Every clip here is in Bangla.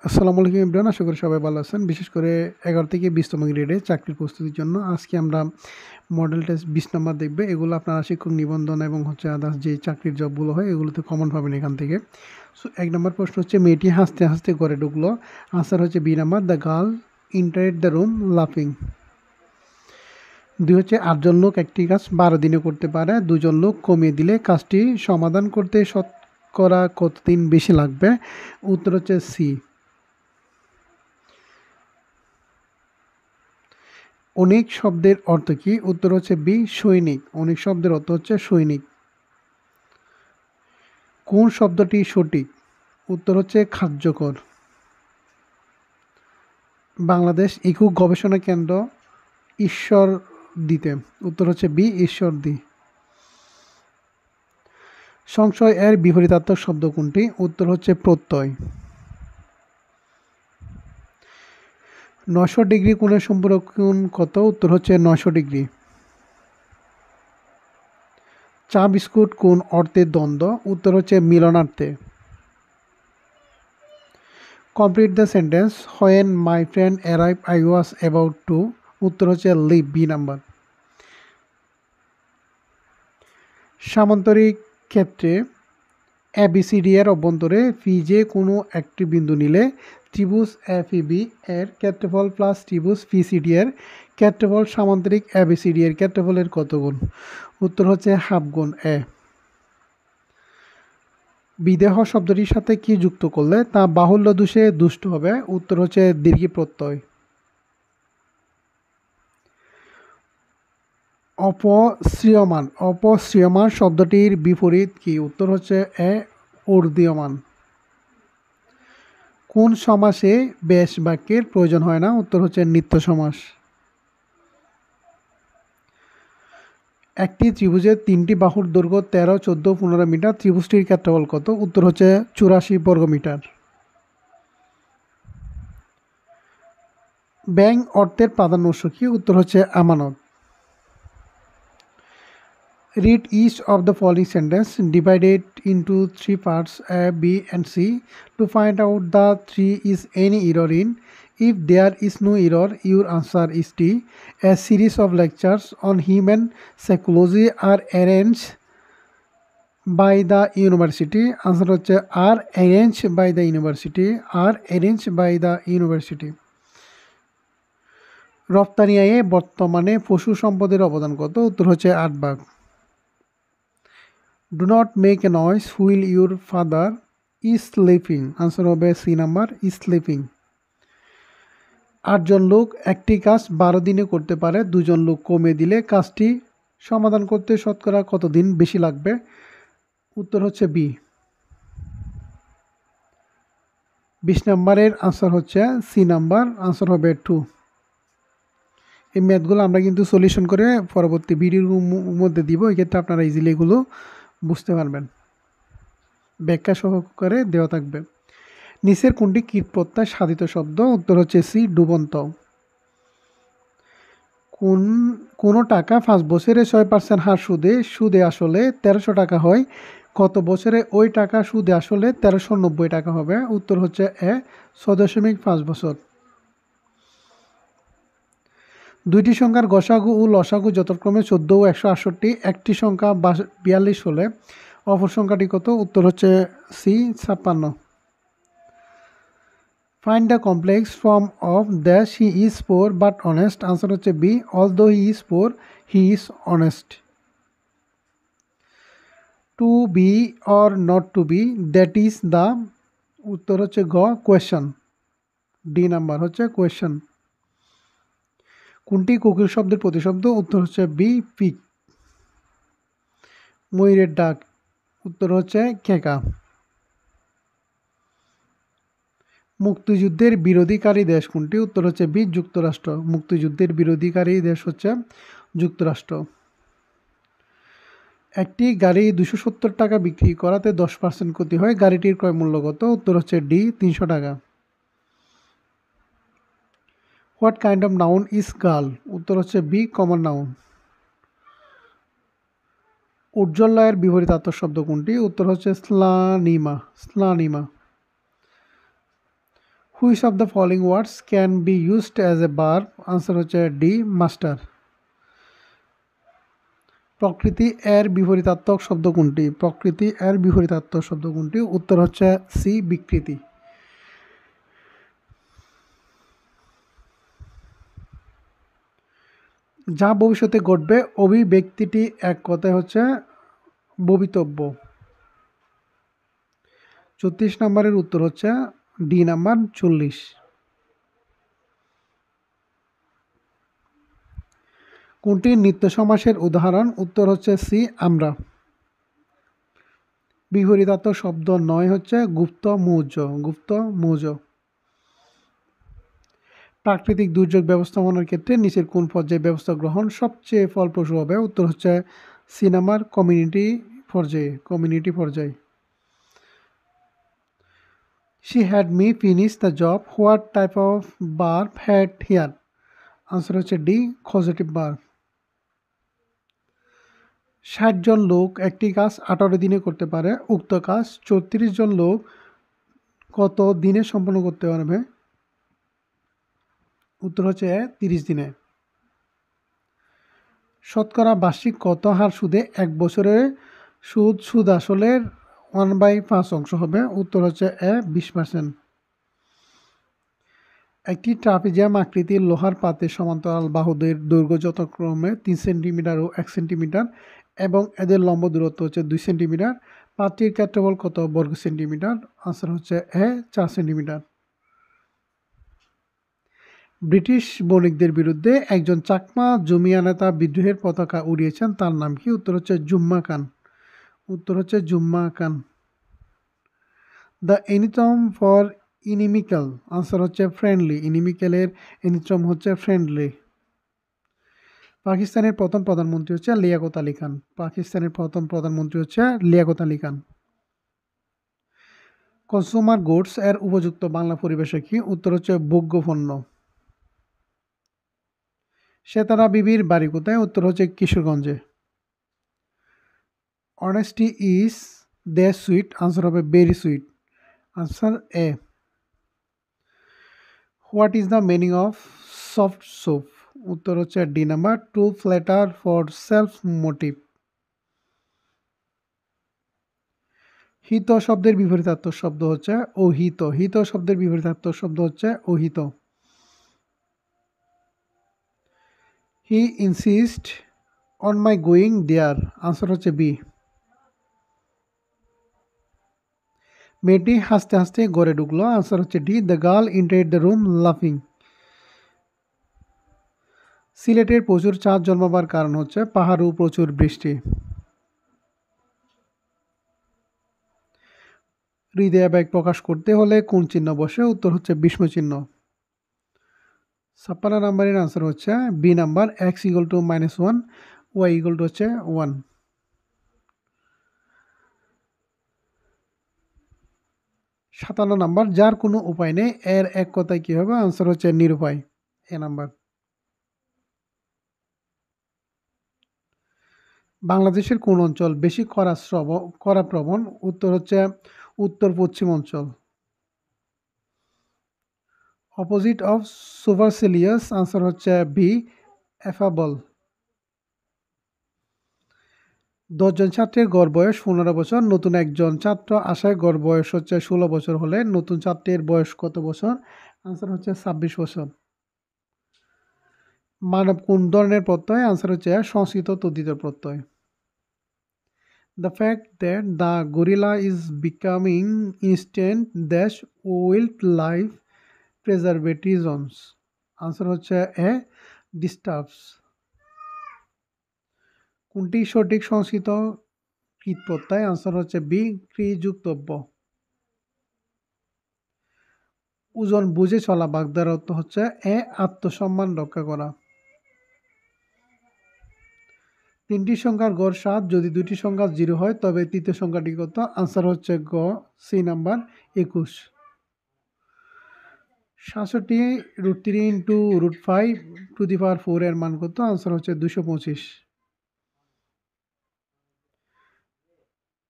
আসসালামু আলাইকুম এভরিওয়ান, আশা করি সবাই ভালো আছেন। বিশেষ করে 11 থেকে 20তম গ্রেডে চাকরির প্রস্তুতির জন্য আজকে আমরা মডেল টেস্ট 20 নাম্বার দেখবে। এগুলো আপনারা শিক্ষক নিবন্ধন এবং আদার্স যে চাকরির জবগুলো হয় এগুলোতে কমন পাবেন এখান থেকে। সো 1 নম্বর প্রশ্ন হচ্ছে, মেয়েটি হাসতে হাসতে ঘরে ঢুকলো। আনসার হচ্ছে B number, the girl entered the room লাফিং। 2 হচ্ছে, 8 জন লোক একটি কাজ 12 দিনে করতে পারে, 2 জন লোক কমিয়ে দিলে কাজটি সমাধান করতে শতকরা কতদিন বেশি লাগবে? উত্তর হচ্ছে সি। অনেক শব্দের অর্থ কি? উত্তর হচ্ছে বি, সৈনিক। অনেক শব্দের অর্থ হচ্ছে সৈনিক। কোন শব্দটি সঠিক? উত্তর হচ্ছে কার্যকর। বাংলাদেশ ইকো গবেষণা কেন্দ্র ঈশ্বর দিতে। উত্তর হচ্ছে বি, ঈশ্বরদী। সংশয় এর বিপরীতার্থক শব্দ কোনটি? উত্তর হচ্ছে প্রত্যয়। 900 ডিগ্রি কোণের সম্পূরক কত? উত্তর হচ্ছে 900 ডিগ্রি। চা বিস্কুট কোন অর্থের দ্বন্দ্ব? উত্তর হচ্ছে মিলনার্থে। Complete the sentence, when my friend arrive I was about to. উত্তর হচ্ছে লিভ, বি নাম্বার। সামান্তরিক ক্ষেত্রে এবিসিডি এর অভ্যন্তরে ফি যে কোনো একটি বিন্দু নিলে ত্রিভুজ এফইবি এর ক্ষেত্রফল প্লাস ত্রিভুজ পিসিডি এর ক্ষেত্রফল সামান্তরিক এবিসিডি এর ক্ষেত্রফলের কত গুণ? উত্তর হচ্ছে হাফ গুণ এ। বিদেহ শব্দটির সাথে কি যুক্ত করলে তা বাহুল্য দোষে দুষ্ট হবে? উত্তর হচ্ছে দীর্ঘী প্রত্যয়। অপসৃয়মান। অপসৃয়মান শব্দটির বিপরীত কি? উত্তর হচ্ছে এ, ঊর্ধ্বীয়মান। কোন সমাসে বেশ বাক্যের প্রয়োজন হয় না? উত্তর হচ্ছে নিত্য সমাস। একটি ত্রিভুজের 3টি বাহুর দৈর্ঘ্য 13, 14, 15 মিটার। ত্রিভুজটির ক্ষেত্রফল কত? উত্তর হচ্ছে 84 বর্গমিটার। ব্যাংক অর্থের প্রাধান্য উৎস কি? উত্তর হচ্ছে আমানত। Read each of the following sentence, divided into 3 parts A, B and C to find out the 3 is any error in. If there is no error, your answer is D. A series of lectures on human psychology are arranged by the university. Answer হচ্ছে are arranged by the university. Are arranged by the university. রপ্তানি আয়ে বর্তমানে পশু সম্পদের অবদান কত? উত্তর হচ্ছে 8 ভাগ। Do not make a noise while your father is sleeping. Answer হবে সি নাম্বার, স্লিপিং। 8 জন লোক একটি কাজ 12 দিনে করতে পারে, 2 জন লোক কমিয়ে দিলে কাজটি সমাধান করতে শতকরা কতদিন বেশি লাগবে? উত্তর হচ্ছে বি। 20 নম্বরের আনসার হচ্ছে সি নাম্বার, আনসার হবে 2। এই ম্যাথগুলো আমরা কিন্তু সলিউশন করে পরবর্তী ভিডিওর মধ্যে দিব, এক্ষেত্রে আপনারা ইজিলি এগুলো বুঝতে পারবেন। ব্যাখ্যা সহকারে দেওয়া থাকবে। নিচের কোনটি কীটপ্রত্যয় সাধিত শব্দ? উত্তর হচ্ছে সি, ডুবন্ত। কোনো টাকা 5 বছরে 6% হার সুদে আসলে 1300 টাকা হয়, কত বছরে ওই টাকা সুদে আসলে 1390 টাকা হবে? উত্তর হচ্ছে এ, 6.5 বছর। দুইটি সংখ্যার গসাগু ও লসাগু যথাক্রমে 14 ও 168। একটি সংখ্যা 42 হলে অপর সংখ্যাটি কত? উত্তর হচ্ছে C, 56। Find the complex form of dash he is poor but honest. Answer হচ্ছে B, although he is poor he is honest. To be or not to be, that is the. উত্তর হচ্ছে গ, কোয়েশ্চন। ডি নাম্বার হচ্ছে কোয়েশ্চন। কোনটি কোকিল শব্দের প্রতিশব্দ? উত্তর হচ্ছে বি, পিক। ময়ূরের ডাক, উত্তর হচ্ছে খেকা। মুক্তিযুদ্ধের বিরোধীকারী দেশ কোনটি? উত্তর হচ্ছে বি, যুক্তরাষ্ট্র। মুক্তিযুদ্ধের বিরোধীকারী দেশ হচ্ছে যুক্তরাষ্ট্র। একটি গাড়ি 270 টাকা বিক্রি করাতে 10% ক্ষতি হয়, গাড়িটির ক্রয় মূল্য কত? উত্তর হচ্ছে ডি, 300 টাকা। What kind of noun is girl? উত্তর হচ্ছে বি, কমন নাউন। উজ্জ্বলায়ের বিপরীতার্থক শব্দ কোনটি? উত্তর হচ্ছে স্লানিমা, স্লানিমা। Which of the following words can be used as a verb? Answer হচ্ছে ডি, মাস্টার। প্রকৃতি এর বিপরীতার্থক শব্দ কোনটি? প্রকৃতি এর বিপরীতার্থক শব্দ কোনটি? উত্তর হচ্ছে সি, বিকৃতি। যা ভবিষ্যতে ঘটবে অভিব্যক্তিটি এক কথায় হচ্ছে ভবিতব্য। 34 নম্বরের উত্তর হচ্ছে ডি নাম্বার 40। কোনটি নিত্য সমাসের উদাহরণ? উত্তর হচ্ছে সি, আমরা। বিপরীতার্থক শব্দ নয় হচ্ছে গুপ্ত মৌর্য, গুপ্ত মৌর্য। প্রাকৃতিক দুর্যোগ ব্যবস্থাপনার ক্ষেত্রে নিচের কোন পর্যায়ে ব্যবস্থা গ্রহণ সবচেয়ে ফলপ্রসূ হবে? উত্তর হচ্ছে সি নাম্বার, কমিউনিটি পর্যায়ে, কমিউনিটি পর্যায়ে। She had me finish the job. What type of verb had here? Answer হচ্ছে ডি, causative verb। 60 জন লোক একটি কাজ 18 দিনে করতে পারে, উক্ত কাজ 34 জন লোক কত দিনে সম্পন্ন করতে পারবে? উত্তর হচ্ছে 30 দিনে। শতকরা বার্ষিক কত হার সুদে এক বছরের সুদ আসলের 1/5 অংশ হবে? উত্তর হচ্ছে 20%। একটি ট্রাপিজিয়াম আকৃতির লোহার পাতের সমান্তরাল বাহুদের দৈর্ঘ্য যথাক্রমে 3 সেন্টিমিটার ও 1 সেন্টিমিটার এবং এদের লম্ব দূরত্ব হচ্ছে 2 সেন্টিমিটার। পাতটির ক্ষেত্রফল কত বর্গ সেন্টিমিটার? আনসার হচ্ছে 4 সেন্টিমিটার। ব্রিটিশ বণিকদের বিরুদ্ধে একজন চাকমা জমিয়া নেতা বিদ্রোহের পতাকা উড়িয়েছেন, তার নাম কি? উত্তর হচ্ছে জুম্মা খান। উত্তর হচ্ছে Jumma Khan. The antonym for inimical? Answer হচ্ছে ফ্রেন্ডলি। ইনিমিক্যালের এনিটম হচ্ছে ফ্রেন্ডলি। পাকিস্তানের প্রথম প্রধানমন্ত্রী হচ্ছে লিয়াকত আলী খান। পাকিস্তানের প্রথম প্রধানমন্ত্রী হচ্ছে লিয়াকত আলী খান। কনসুমার গুডস এর উপযুক্ত বাংলা পরিভাষা কি? উত্তর হচ্ছে ভোগ্যপণ্য। সেতারা বিবির বাড়ি কোথায়? উত্তর হচ্ছে কিশোরগঞ্জে। Honesty is the sweet? Answer হবে very sweet. Answer A. What is the meaning of soft soap? উত্তর হচ্ছে D number, to flatter for self motive. হিত শব্দের বিপরীতার্থক শব্দ হচ্ছে অহিত। হিত শব্দের বিপরীতার্থক শব্দ হচ্ছে অহিত। He insist on my going there? Answer হচ্ছে বি। মেয়েটি হাসতে হাসতে ঘরে ঢুকলো? আনসার হচ্ছে D, the girl entered the room লাফিং। সিলেটের প্রচুর চাঁদ জন্মাবার কারণ হচ্ছে পাহাড় ও প্রচুর বৃষ্টি। হৃদয়াবেগ প্রকাশ করতে হলে কোন চিহ্ন বসে? উত্তর হচ্ছে বিস্ম চিহ্ন। 56 নাম্বারের আনসার হচ্ছে B number, X equal to -1, Y equal to হচ্ছে 1। 57 নাম্বার, যার কোনো উপায় নেই এর এক কথায় কি হবে? আনসার হচ্ছে নিরুপায়, এ নাম্বার। বাংলাদেশের কোন অঞ্চল বেশি খরাপ্রবণ? উত্তর হচ্ছে উত্তর পশ্চিম অঞ্চল। Opposite of supercilious? আনসার হচ্ছে বি, অ্যাফাবল। 10 জন ছাত্রের গড় বয়স 15 বছর, নতুন একজন ছাত্র আসায় গড় বয়স হচ্ছে 16 বছর হলে নতুন ছাত্রের বয়স কত বছর? আনসার হচ্ছে 26 বছর। মানব কোন ধরনের প্রত্যয়? আনসার হচ্ছে সংস্কৃত তদ্ধিত প্রত্যয়। The fact that the gorilla is becoming instant dash wildlife preservations? Answer হচ্ছে এ, disturbs। কোনটি সঠিক সংস্কৃত কৃত প্রত্যয়? আনসার হচ্ছে বি, ক্রিযুক্তব্য। ওজন বুঝে চলা বাগদার অর্থ হচ্ছে এ, আত্মসম্মান রক্ষা করা। 3টি সংখ্যার গড় 7, যদি 2টি সংখ্যা 0 হয় তবে তৃতীয় সংখ্যাটি কত? আনসার হচ্ছে গ, C number, 21। 67 √3 into √5 to the power 4 এর মান কত? আনসার হচ্ছে 225।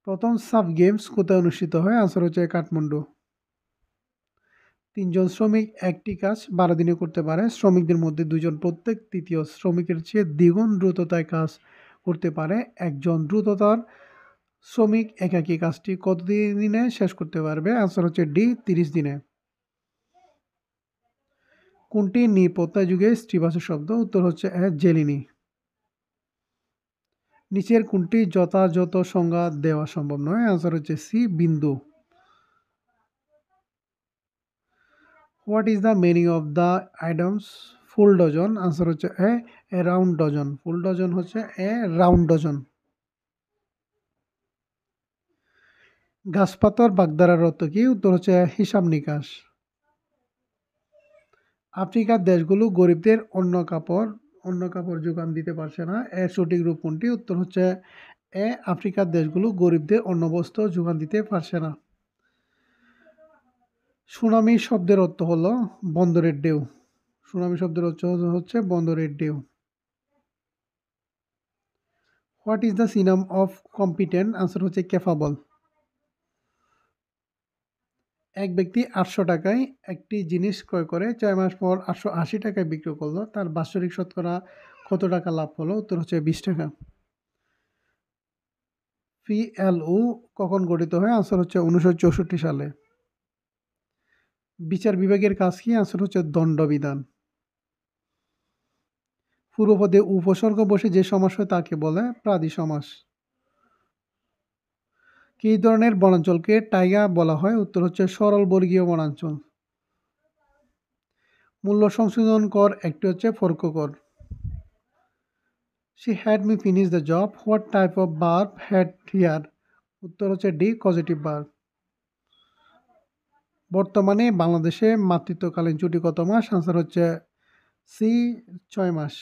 প্রথম সাব গেমস কোথায় অনুষ্ঠিত হয়? আনসার হচ্ছে কাঠমান্ডু। 3 জন শ্রমিক একটি কাজ 12 দিনে করতে পারে। শ্রমিকদের মধ্যে 2 জন প্রত্যেক তৃতীয় শ্রমিকের চেয়ে দ্বিগুণ দ্রুততায় কাজ করতে পারে। একজন দ্রুততার শ্রমিক একাকী কাজটি কত দিনে শেষ করতে পারবে? আনসার হচ্ছে ডি 30 দিনে। কোনটি নিঃপ্রত্যয় যুগে স্ত্রীবাচক শব্দ? উত্তর হচ্ছে এ জেলিনি। নিচের কোনটি যথাযথ সংজ্ঞা দেওয়া সম্ভব নয়? আনসার হচ্ছে সি বিন্দু। What is the meaning of the items full dozen? Answer হচ্ছে A round dozen. Full dozen হচ্ছে এ রাউন্ড ডজন। গাছপাতার বাগধারার অর্থ কি? উত্তর হচ্ছে হিসাব নিকাশ। আফ্রিকার দেশগুলো গরিবদের অন্য কাপড় যোগান দিতে পারছে না। এর সঠিক রূপ কোনটি? উত্তর হচ্ছে এ আফ্রিকার দেশগুলো গরিবদের অন্য বস্ত্র যোগান দিতে পারছে না। সুনামি শব্দের অর্থ হলো বন্দরের ঢেউ। সুনামি শব্দের অর্থ হচ্ছে বন্দরের ঢেউ। What is the synonym of competent? Answer হচ্ছে ক্যাপাবল। এক ব্যক্তি 800 টাকায় একটি জিনিস ক্রয় করে 4 মাস পর 880 টাকায় বিক্রি করলো, তার বাৎসরিক শতকরা কত টাকা লাভ হলো? উত্তর হচ্ছে 20 টাকা। পিএলও কখন গঠিত হয়? আনসার হচ্ছে 1964 সালে। বিচার বিভাগের কাজ কি? আনসার হচ্ছে দণ্ডবিধান। পূর্বপদে উপসর্গ বসে যে সমাস হয় তাকে বলে প্রাদি সমাস। কি ধরনের বনাঞ্চলকে টাইগা বলা হয়? উত্তর হচ্ছে সরল বর্গীয় বনাঞ্চল। মূল্য সংশোধন কর একটি হচ্ছে ফর্ক কর। She had me finish the job. What type of verb had here? উত্তর হচ্ছে ডি পজিটিভ ভার্ব। বর্তমানে বাংলাদেশে মাতৃত্বকালীন ছুটি কত মাস? আনসার হচ্ছে সি 6 মাস।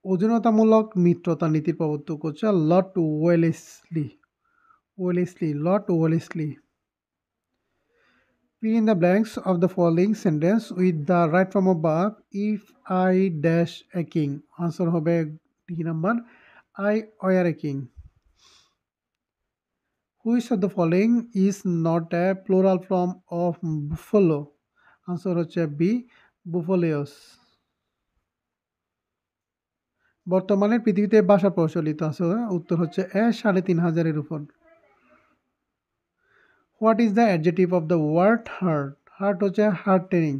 অধীনতামূলক মিত্রতা নীতির প্রবর্তক হচ্ছে Lord Wellesley. Lord Wellesley. Fill in the blanks of the following sentence with the right form of verb. If I dash a king. Answer হবে D number. I were a king. Which of the following is not a plural form of buffalo? Answer হচ্ছে B buffaloes. বর্তমানে পৃথিবীতে ভাষা প্রচলিত আছে, উত্তর হচ্ছে এ 3500-এর উপর। What is the adjective of the word heart? Heart হচ্ছে heartening.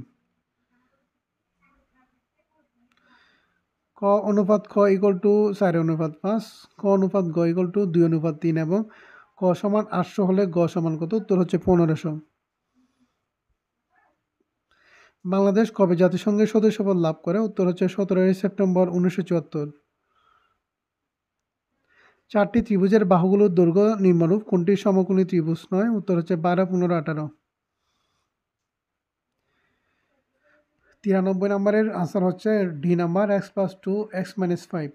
ক অনুপাত খ ইকুয়াল টু 4:5, ক অনুপাত গ ইকুয়াল টু 2:3 এবং ক সমান 800 হলে গ সমান কত? উত্তর হচ্ছে 1500। বাংলাদেশ কবে জাতিসংঘের সদস্যপদ লাভ করে? উত্তর হচ্ছে 17 সেপ্টেম্বর 1974। চারটি ত্রিভুজের বাহুগুলোর দৈর্ঘ্য নিম্নরূপ, কোনটি সমকোণী ত্রিভুজ নয়? উত্তর হচ্ছে 12, 15, 18। 93 নম্বরের আনসার হচ্ছে ডি নাম্বার x+2 x-5।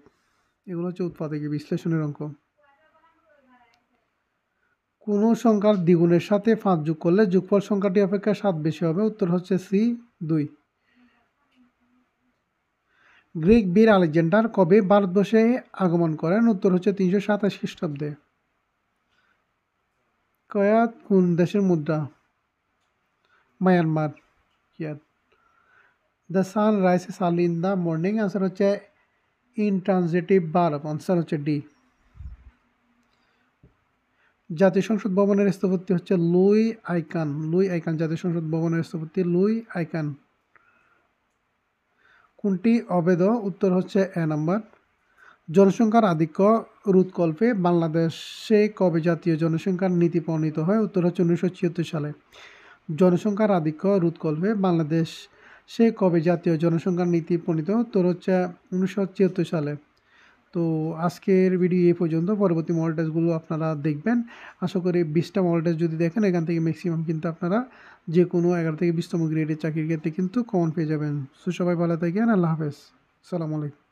এগুলো হচ্ছে উৎপাদকীয় বিশ্লেষণের অঙ্ক। কোন সংখ্যার দ্বিগুণের সাথে 5 যোগ করলে যোগফল সংখ্যাটি অপেক্ষা 7 বেশি হবে? উত্তর হচ্ছে সি 2। গ্রিক বীর আলেকজান্ডার কবে ভারতবর্ষে আগমন করেন? উত্তর হচ্ছে 327 খ্রিস্টাব্দে। কয়াত কোন দেশের মুদ্রা? Myanmar. Kyat. The sun rises early in the morning. Answer হচ্ছে ইনট্রানজিটিভ ভার্ব। আনসার হচ্ছে ডি। জাতীয় সংসদ ভবনের স্থপতি হচ্ছে লুই আইকান। জাতীয় সংসদ ভবনের স্থপতি লুই আইকান। কোনটি অবৈধ? উত্তর হচ্ছে এ নাম্বার। জনসংখ্যার আধিক্য রোধকল্পে বাংলাদেশে কবে জাতীয় জনসংখ্যার নীতি প্রণীত হয়? উত্তর হচ্ছে 1976 সালে। জনসংখ্যার আধিক্য রোধকল্পে বাংলাদেশে কবে জাতীয় জনসংখ্যার নীতি প্রণীত? উত্তর হচ্ছে 1976 সালে। তো আজকের ভিডিও এই পর্যন্ত। পরবর্তী মডেল টেস্টগুলো আপনারা দেখবেন। আশা করি 20টা মডেল টেস্ট যদি দেখেন এখান থেকে ম্যাক্সিমাম কিন্তু আপনারা যে কোনো 11 থেকে 20তম গ্রেডের চাকরির ক্ষেত্রে কিন্তু কমন পেয়ে যাবেন। সো সবাই ভালো থাকেন। আল্লাহ হাফেজ। আসসালামু আলাইকুম।